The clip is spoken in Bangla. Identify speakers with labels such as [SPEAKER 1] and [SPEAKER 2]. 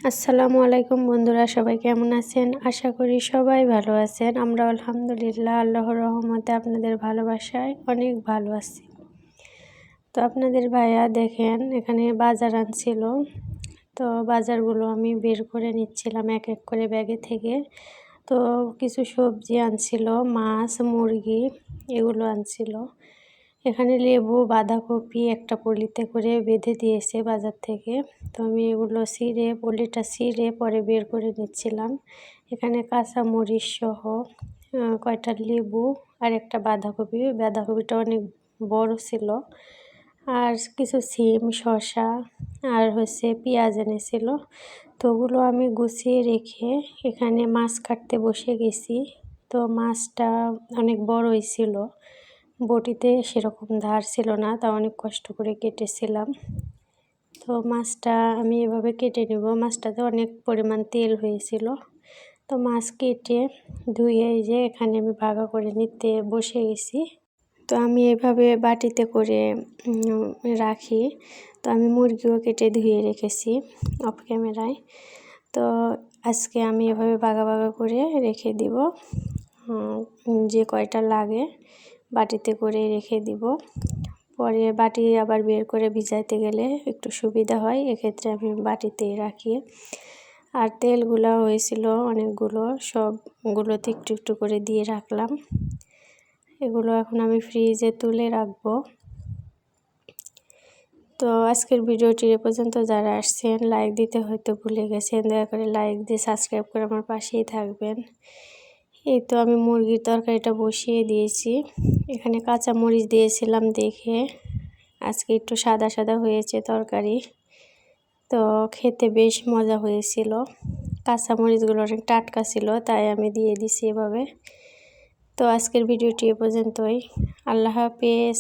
[SPEAKER 1] আসসালামু আলাইকুম বন্ধুরা, সবাই কেমন আছেন? আশা করি সবাই ভালো আছেন। আমরা আলহামদুলিল্লাহ আল্লাহর রহমতে আপনাদের ভালোবাসায় অনেক ভালো আছি। তো আপনাদের ভাইয়া দেখেন এখানে বাজার আনছিল। তো বাজারগুলো আমি বের করে নিচ্ছিলাম এক এক করে ব্যাগে থেকে। তো কিছু সবজি আনছিল, মাছ, মুরগি এগুলো আনছিল। এখানে লেবু, বাঁধাকপি একটা পলিতে করে বেঁধে দিয়েছে বাজার থেকে। তো আমি এগুলো পলিটা ছিঁড়ে পরে বের করে নিচ্ছিলাম। এখানে কাঁচামরিচ সহ কয়টা লেবু আর একটা বাঁধাকপিটা অনেক বড় ছিল। আর কিছু সিম, শসা আর পেঁয়াজ এনেছিল। তো ওগুলো আমি গুছিয়ে রেখে এখানে মাছ কাটতে বসে গেছি। তো মাছটা অনেক বড়ই ছিল, বটিতে সেরকম ধার ছিল না, তা অনেক কষ্ট করে কেটেছিলাম। তো মাছটা আমি এভাবে কেটে নেব। মাছটাতে অনেক পরিমাণ তেল হয়েছিল। তো মাছ কেটে ধুয়ে যে এখানে আমি ভাগা করে নিতে বসে গেছি। তো আমি এভাবে বাটিতে করে রাখি। তো আমি মুরগিও কেটে ধুয়ে রেখেছি অফ ক্যামেরায়। তো আজকে আমি এভাবে ভাগা করে রেখে দিব। যে কয়টা লাগে বাটিতে করে রেখে দিব। পরে বাটি আবার বের করে ভিজাইতে গেলে একটু সুবিধা হয়, এক্ষেত্রে আমি বাটিতেই রাখি। আর তেলগুলো হয়েছিল অনেকগুলো, সবগুলোতে একটু একটু করে দিয়ে রাখলাম। এগুলো এখন আমি ফ্রিজে তুলে রাখবো। তো আজকের ভিডিওটি এ পর্যন্ত। যারা আসছেন লাইক দিতে হয়তো ভুলে গেছেন, দয়া করে লাইক দিয়ে সাবস্ক্রাইব করে আমার পাশেই থাকবেন। এই তো আমি মুরগির তরকারিটা বসিয়ে দিয়েছি। এখানে কাঁচা মরিচ দিয়েছিলাম দেখে আজকে একটু সাদা সাদা হয়েছে তরকারি। তো খেতে বেশ মজা হয়েছিল। কাঁচা মরিচগুলো অনেক টাটকা ছিল, তাই আমি দিয়ে দিছি এভাবে। তো আজকের ভিডিওটি এ পর্যন্তই। আল্লাহ হাফেজ।